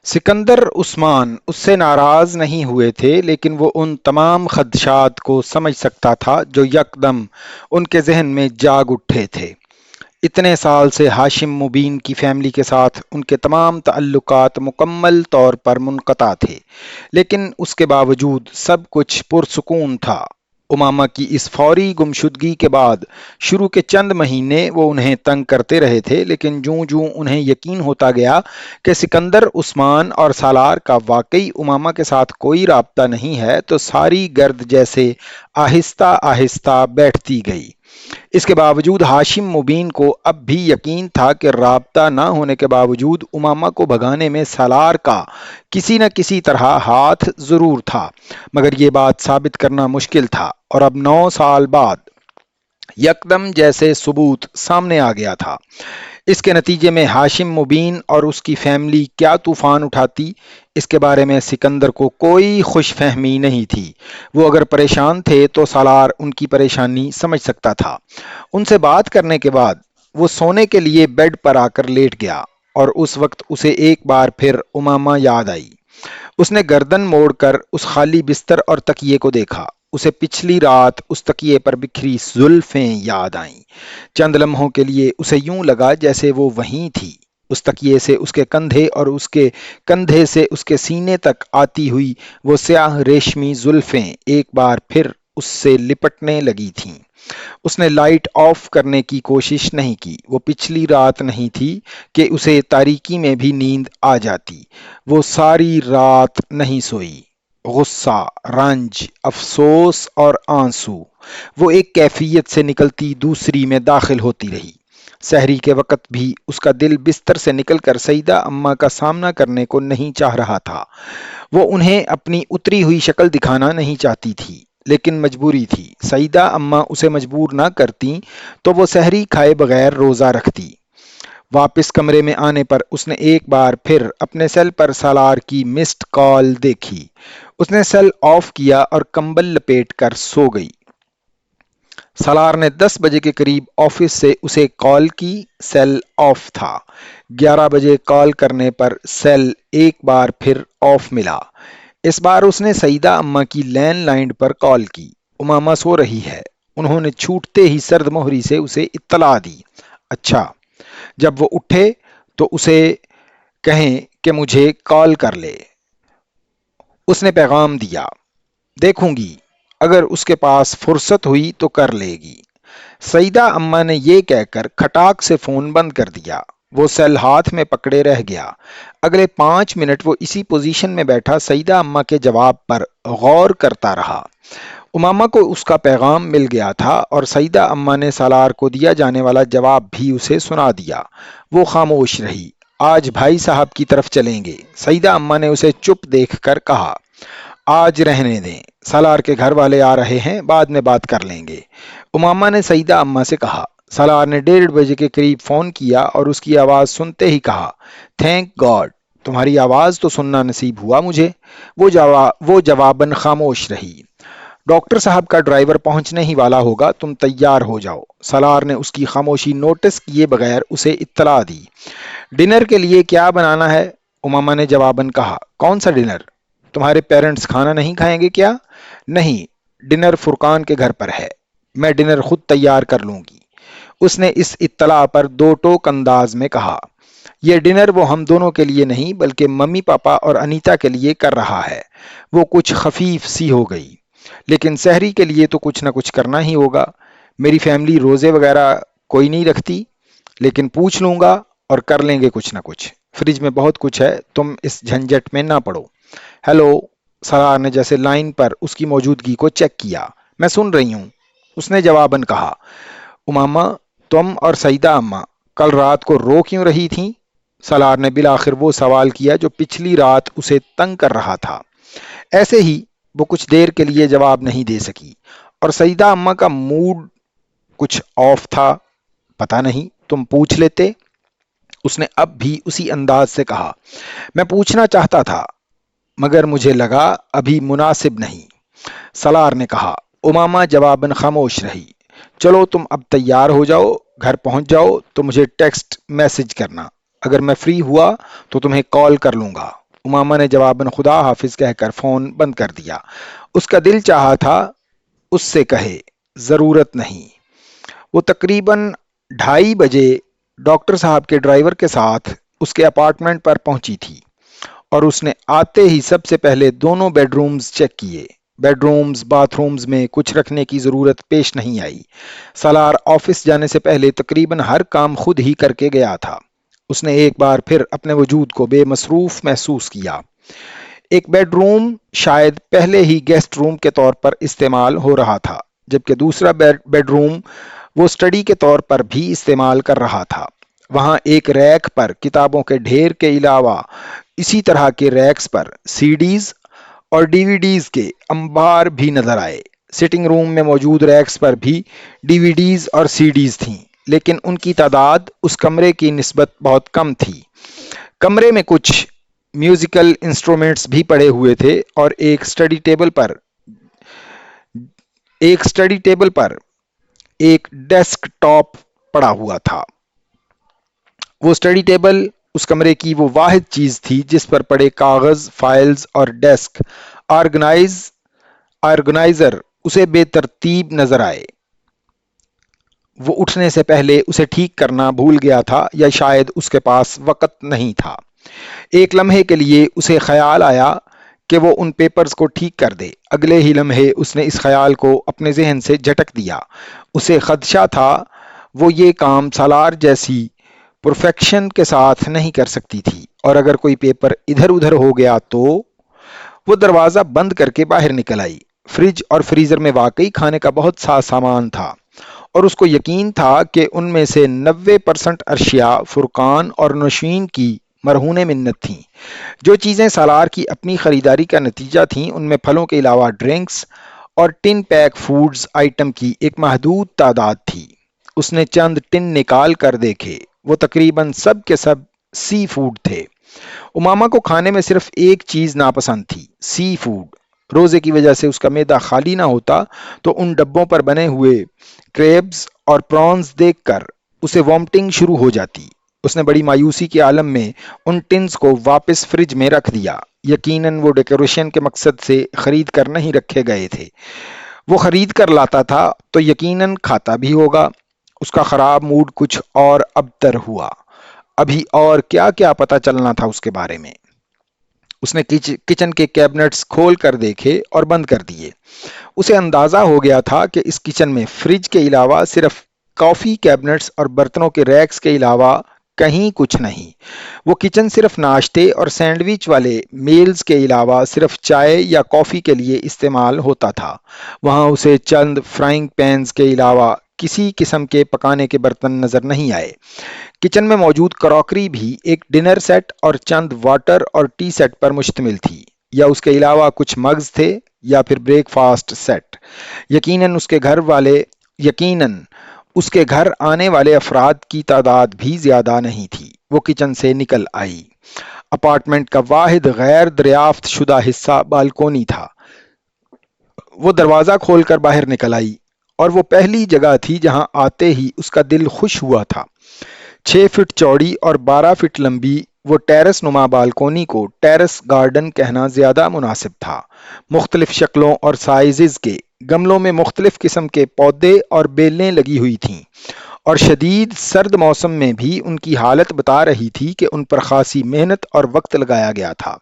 سکندر عثمان اس سے ناراض نہیں ہوئے تھے، لیکن وہ ان تمام خدشات کو سمجھ سکتا تھا جو یکدم ان کے ذہن میں جاگ اٹھے تھے۔ اتنے سال سے ہاشم مبین کی فیملی کے ساتھ ان کے تمام تعلقات مکمل طور پر منقطع تھے، لیکن اس کے باوجود سب کچھ پرسکون تھا۔ امامہ کی اس فوری گمشدگی کے بعد شروع کے چند مہینے وہ انہیں تنگ کرتے رہے تھے، لیکن جوں جوں انہیں یقین ہوتا گیا کہ سکندر عثمان اور سالار کا واقعی امامہ کے ساتھ کوئی رابطہ نہیں ہے، تو ساری گرد جیسے آہستہ آہستہ بیٹھتی گئی۔ اس کے باوجود ہاشم مبین کو اب بھی یقین تھا کہ رابطہ نہ ہونے کے باوجود امامہ کو بھگانے میں سالار کا کسی نہ کسی طرح ہاتھ ضرور تھا، مگر یہ بات ثابت کرنا مشکل تھا، اور اب 9 سال بعد یکدم جیسے ثبوت سامنے آ گیا تھا۔ اس کے نتیجے میں ہاشم مبین اور اس کی فیملی کیا طوفان اٹھاتی، اس کے بارے میں سکندر کو کوئی خوش فہمی نہیں تھی۔ وہ اگر پریشان تھے تو سالار ان کی پریشانی سمجھ سکتا تھا۔ ان سے بات کرنے کے بعد وہ سونے کے لیے بیڈ پر آ کر لیٹ گیا، اور اس وقت اسے ایک بار پھر امامہ یاد آئی۔ اس نے گردن موڑ کر اس خالی بستر اور تکیے کو دیکھا۔ اسے پچھلی رات اس تکیے پر بکھری زلفیں یاد آئیں۔ چند لمحوں کے لیے اسے یوں لگا جیسے وہ وہیں تھی۔ اس تکیے سے اس کے کندھے اور اس کے کندھے سے اس کے سینے تک آتی ہوئی وہ سیاہ ریشمی زلفیں ایک بار پھر اس سے لپٹنے لگی تھیں۔ اس نے لائٹ آف کرنے کی کوشش نہیں کی۔ وہ پچھلی رات نہیں تھی کہ اسے تاریکی میں بھی نیند آ جاتی۔ وہ ساری رات نہیں سوئی۔ غصہ، رنج، افسوس اور آنسو، وہ ایک کیفیت سے نکلتی دوسری میں داخل ہوتی رہی۔ سحری کے وقت بھی اس کا دل بستر سے نکل کر سیدہ اماں کا سامنا کرنے کو نہیں چاہ رہا تھا۔ وہ انہیں اپنی اتری ہوئی شکل دکھانا نہیں چاہتی تھی، لیکن مجبوری تھی۔ سیدہ اماں اسے مجبور نہ کرتی تو وہ سحری کھائے بغیر روزہ رکھتی۔ واپس کمرے میں آنے پر اس نے ایک بار پھر اپنے سیل پر سالار کی مسڈ کال دیکھی۔ اس نے سیل آف کیا اور کمبل لپیٹ کر سو گئی۔ سالار نے 10 بجے کے قریب آفس سے اسے کال کی، سیل آف تھا۔ 11 بجے کال کرنے پر سیل ایک بار پھر آف ملا۔ اس بار اس نے سیدہ اماں کی لینڈ لائن پر کال کی۔ امامہ سو رہی ہے، انہوں نے چھوٹتے ہی سرد مہری سے اسے اطلاع دی۔ اچھا، جب وہ اٹھے تو اسے کہیں کہ مجھے کال کر لے۔ اس نے پیغام دیا، دیکھوں گی، اگر اس کے پاس فرصت ہوئی تو کر لے گی۔ سیدہ اماں نے یہ کہہ کر کھٹاک سے فون بند کر دیا۔ وہ سیل ہاتھ میں پکڑے رہ گیا۔ اگلے 5 منٹ وہ اسی پوزیشن میں بیٹھا سیدہ اماں کے جواب پر غور کرتا رہا۔ امامہ کو اس کا پیغام مل گیا تھا، اور سیدہ اماں نے سالار کو دیا جانے والا جواب بھی اسے سنا دیا۔ وہ خاموش رہی۔ آج بھائی صاحب کی طرف چلیں گے، سیدہ اماں نے اسے چپ دیکھ کر کہا۔ آج رہنے دیں، سالار کے گھر والے آ رہے ہیں، بعد میں بات کر لیں گے، امامہ نے سیدہ اماں سے کہا۔ سالار نے 1:30 بجے کے قریب فون کیا اور اس کی آواز سنتے ہی کہا، تھینک گاڈ، تمہاری آواز تو سننا نصیب ہوا مجھے۔ وہ جواباً خاموش رہی۔ ڈاکٹر صاحب کا ڈرائیور پہنچنے ہی والا ہوگا، تم تیار ہو جاؤ، سالار نے اس کی خاموشی نوٹس کیے بغیر اسے اطلاع دی۔ ڈنر کے لیے کیا بنانا ہے؟ امامہ نے جواباً کہا۔ کون سا ڈنر؟ تمہارے پیرنٹس کھانا نہیں کھائیں گے کیا؟ نہیں، ڈنر فرقان کے گھر پر ہے، میں ڈنر خود تیار کر لوں گی، اس نے اس اطلاع پر دو ٹوک انداز میں کہا۔ یہ ڈنر وہ ہم دونوں کے لیے نہیں بلکہ ممی پاپا اور انیتا کے لیے کر رہا ہے۔ وہ کچھ خفیف سی ہو گئی۔ لیکن سحری کے لیے تو کچھ نہ کچھ کرنا ہی ہوگا۔ میری فیملی روزے وغیرہ کوئی نہیں رکھتی، لیکن پوچھ لوں گا اور کر لیں گے کچھ نہ کچھ۔ فریج میں بہت کچھ ہے، تم اس جھنجٹ میں نہ پڑو۔ ہیلو، سالار نے جیسے لائن پر اس کی موجودگی کو چیک کیا۔ میں سن رہی ہوں، اس نے جواباً کہا۔ امامہ، تم اور سیدہ اماں کل رات کو رو کیوں رہی تھیں؟ سالار نے بالآخر وہ سوال کیا جو پچھلی رات اسے تنگ کر رہا تھا۔ ایسے ہی، وہ کچھ دیر کے لیے جواب نہیں دے سکی، اور سیدہ اماں کا موڈ کچھ آف تھا۔ پتہ نہیں، تم پوچھ لیتے، اس نے اب بھی اسی انداز سے کہا۔ میں پوچھنا چاہتا تھا، مگر مجھے لگا ابھی مناسب نہیں، سالار نے کہا۔ امامہ جواباً خاموش رہی۔ چلو تم اب تیار ہو جاؤ، گھر پہنچ جاؤ تو مجھے ٹیکسٹ میسج کرنا، اگر میں فری ہوا تو تمہیں کال کر لوں گا، امامہ نے جواباً خدا حافظ کہہ کر فون بند کر دیا۔ اس کا دل چاہا تھا اس سے کہے ضرورت نہیں۔ وہ تقریباً 2:30 بجے ڈاکٹر صاحب کے ڈرائیور کے ساتھ اس کے اپارٹمنٹ پر پہنچی تھی اور اس نے آتے ہی سب سے پہلے دونوں بیڈ رومز چیک کیے۔ بیڈ رومز، باتھ رومز میں کچھ رکھنے کی ضرورت پیش نہیں آئی۔ سالار آفس جانے سے پہلے تقریباً ہر کام خود ہی کر کے گیا تھا۔ اس نے ایک بار پھر اپنے وجود کو بے مصروف محسوس کیا۔ ایک بیڈ روم شاید پہلے ہی گیسٹ روم کے طور پر استعمال ہو رہا تھا، جبکہ دوسرا بیڈ روم وہ اسٹڈی کے طور پر بھی استعمال کر رہا تھا۔ وہاں ایک ریک پر کتابوں کے ڈھیر کے علاوہ اسی طرح کے ریکس پر سی ڈیز اور ڈی وی ڈیز کے انبار بھی نظر آئے۔ سٹنگ روم میں موجود ریکس پر بھی ڈی وی ڈیز اور سی ڈیز تھیں، لیکن ان کی تعداد اس کمرے کی نسبت بہت کم تھی۔ کمرے میں کچھ میوزیکل انسٹرومنٹس بھی پڑے ہوئے تھے اور ایک اسٹڈی ٹیبل پر ایک ڈیسک ٹاپ پڑا ہوا تھا۔ وہ اسٹڈی ٹیبل اس کمرے کی وہ واحد چیز تھی جس پر پڑے کاغذ، فائلز اور ڈیسک آرگنائزر اسے بے ترتیب نظر آئے۔ وہ اٹھنے سے پہلے اسے ٹھیک کرنا بھول گیا تھا یا شاید اس کے پاس وقت نہیں تھا۔ ایک لمحے کے لیے اسے خیال آیا کہ وہ ان پیپرز کو ٹھیک کر دے۔ اگلے ہی لمحے اس نے اس خیال کو اپنے ذہن سے جھٹک دیا۔ اسے خدشہ تھا وہ یہ کام سالار جیسی پرفیکشن کے ساتھ نہیں کر سکتی تھی، اور اگر کوئی پیپر ادھر ادھر ہو گیا تو۔ وہ دروازہ بند کر کے باہر نکل آئی۔ فریج اور فریزر میں واقعی کھانے کا بہت سا سامان تھا، اور اس کو یقین تھا کہ ان میں سے 90% اشیاء فرقان اور نوشین کی مرہون منت تھیں۔ جو چیزیں سالار کی اپنی خریداری کا نتیجہ تھیں ان میں پھلوں کے علاوہ ڈرنکس اور ٹن پیک فوڈز آئٹم کی ایک محدود تعداد تھی۔ اس نے چند ٹن نکال کر دیکھے، وہ تقریباً سب کے سب سی فوڈ تھے۔ امامہ کو کھانے میں صرف ایک چیز ناپسند تھی، سی فوڈ۔ روزے کی وجہ سے اس کا معدہ خالی نہ ہوتا تو ان ڈبوں پر بنے ہوئے کریبز اور پرانز دیکھ کر اسے وامٹنگ شروع ہو جاتی۔ اس نے بڑی مایوسی کے عالم میں ان ٹنز کو واپس فریج میں رکھ دیا۔ یقیناً وہ ڈیکوریشن کے مقصد سے خرید کر نہیں رکھے گئے تھے۔ وہ خرید کر لاتا تھا تو یقیناً کھاتا بھی ہوگا۔ اس کا خراب موڈ کچھ اور ابتر ہوا۔ ابھی اور کیا کیا پتہ چلنا تھا اس کے بارے میں۔ اس نے کچن کے کیبنٹس کھول کر دیکھے اور بند کر دیے۔ اسے اندازہ ہو گیا تھا کہ اس کچن میں فریج کے علاوہ صرف کافی کیبنٹس اور برتنوں کے ریکس کے علاوہ کہیں کچھ نہیں۔ وہ کچن صرف ناشتے اور سینڈوچ والے میلز کے علاوہ صرف چائے یا کافی کے لیے استعمال ہوتا تھا۔ وہاں اسے چند فرائنگ پینز کے علاوہ کسی قسم کے پکانے کے برتن نظر نہیں آئے۔ کچن میں موجود کراکری بھی ایک ڈنر سیٹ اور چند واٹر اور ٹی سیٹ پر مشتمل تھی، یا اس کے علاوہ کچھ مگز تھے یا پھر بریک فاسٹ سیٹ۔ یقیناً اس کے گھر آنے والے افراد کی تعداد بھی زیادہ نہیں تھی۔ وہ کچن سے نکل آئی۔ اپارٹمنٹ کا واحد غیر دریافت شدہ حصہ بالکونی تھا۔ وہ دروازہ کھول کر باہر نکل آئی، اور وہ پہلی جگہ تھی جہاں آتے ہی اس کا دل خوش ہوا تھا۔ 6 فٹ چوڑی اور 12 فٹ لمبی وہ ٹیرس نما بالکونی کو ٹیرس گارڈن کہنا زیادہ مناسب تھا۔ مختلف شکلوں اور سائزز کے گملوں میں مختلف قسم کے پودے اور بیلیں لگی ہوئی تھیں، اور شدید سرد موسم میں بھی ان کی حالت بتا رہی تھی کہ ان پر خاصی محنت اور وقت لگایا گیا تھا۔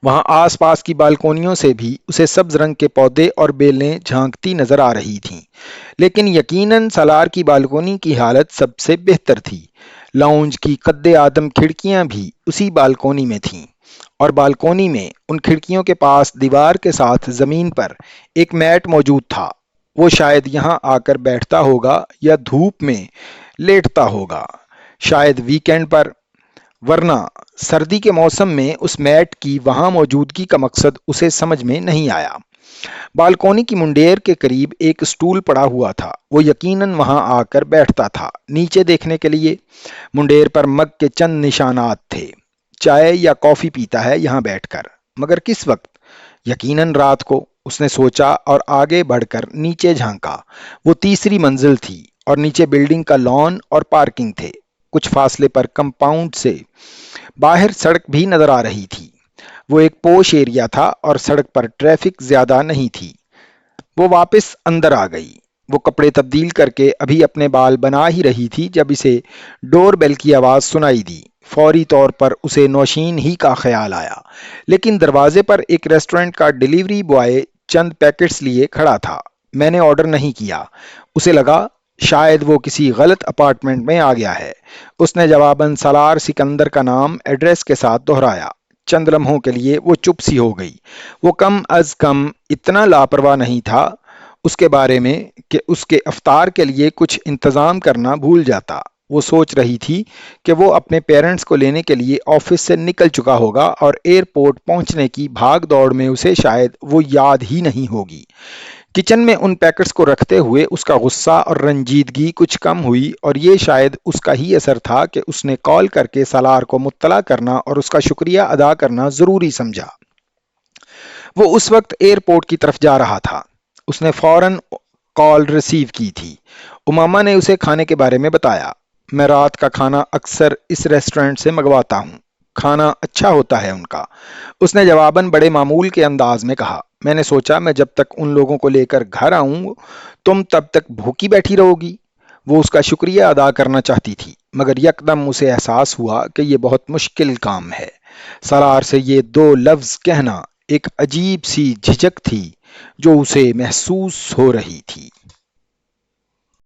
وہاں آس پاس کی بالکونیوں سے بھی اسے سبز رنگ کے پودے اور بیلیں جھانکتی نظر آ رہی تھیں، لیکن یقیناً سالار کی بالکونی کی حالت سب سے بہتر تھی۔ لاؤنج کی قد آدم کھڑکیاں بھی اسی بالکونی میں تھیں، اور بالکونی میں ان کھڑکیوں کے پاس دیوار کے ساتھ زمین پر ایک میٹ موجود تھا۔ وہ شاید یہاں آ کر بیٹھتا ہوگا یا دھوپ میں لیٹتا ہوگا، شاید ویکینڈ پر، ورنہ سردی کے موسم میں اس میٹ کی وہاں موجودگی کا مقصد اسے سمجھ میں نہیں آیا۔ بالکونی کی منڈیر کے قریب ایک اسٹول پڑا ہوا تھا۔ وہ یقیناً وہاں آ کر بیٹھتا تھا نیچے دیکھنے کے لیے۔ منڈیر پر مگ کے چند نشانات تھے۔ چائے یا کافی پیتا ہے یہاں بیٹھ کر، مگر کس وقت؟ یقیناً رات کو، اس نے سوچا اور آگے بڑھ کر نیچے جھانکا۔ وہ تیسری منزل تھی اور نیچے بلڈنگ کا لان اور پارکنگ تھے۔ کچھ فاصلے پر کمپاؤنڈ سے باہر سڑک بھی نظر آ رہی تھی۔ وہ ایک پوش ایریا تھا اور سڑک پر ٹریفک زیادہ نہیں تھی۔ وہ واپس اندر آ گئی۔ وہ کپڑے تبدیل کر کے ابھی اپنے بال بنا ہی رہی تھی جب اسے ڈور بیل کی آواز سنائی دی۔ فوری طور پر اسے نوشین ہی کا خیال آیا، لیکن دروازے پر ایک ریسٹورنٹ کا ڈیلیوری بوائے چند پیکٹس لیے کھڑا تھا۔ میں نے آرڈر نہیں کیا۔ اسے لگا شاید وہ کسی غلط اپارٹمنٹ میں آ گیا ہے۔ اس نے جواباً سالار سکندر کا نام ایڈریس کے ساتھ دہرایا۔ چند لمحوں کے لیے وہ چپ سی ہو گئی۔ وہ کم از کم اتنا لاپرواہ نہیں تھا اس کے بارے میں کہ اس کے افطار کے لیے کچھ انتظام کرنا بھول جاتا۔ وہ سوچ رہی تھی کہ وہ اپنے پیرنٹس کو لینے کے لیے آفس سے نکل چکا ہوگا اور ایئرپورٹ پہنچنے کی بھاگ دوڑ میں اسے شاید وہ یاد ہی نہیں ہوگی۔ کچن میں ان پیکٹس کو رکھتے ہوئے اس کا غصہ اور رنجیدگی کچھ کم ہوئی، اور یہ شاید اس کا ہی اثر تھا کہ اس نے کال کر کے سالار کو مطلع کرنا اور اس کا شکریہ ادا کرنا ضروری سمجھا۔ وہ اس وقت ایئرپورٹ کی طرف جا رہا تھا۔ اس نے فوراً کال ریسیو کی تھی۔ اماما نے اسے کھانے کے بارے میں بتایا۔ میں رات کا کھانا اکثر اس ریسٹورنٹ سے منگواتا ہوں۔ کھانا اچھا ہوتا ہے ان کا، اس نے جواباً بڑے معمول کے انداز میں کہا۔ میں نے سوچا میں جب تک ان لوگوں کو لے کر گھر آؤں تم تب تک بھوکی بیٹھی رہو گی۔ وہ اس کا شکریہ ادا کرنا چاہتی تھی، مگر یکدم اسے احساس ہوا کہ یہ بہت مشکل کام ہے۔ سالار سے یہ دو لفظ کہنا ایک عجیب سی جھجک تھی جو اسے محسوس ہو رہی تھی۔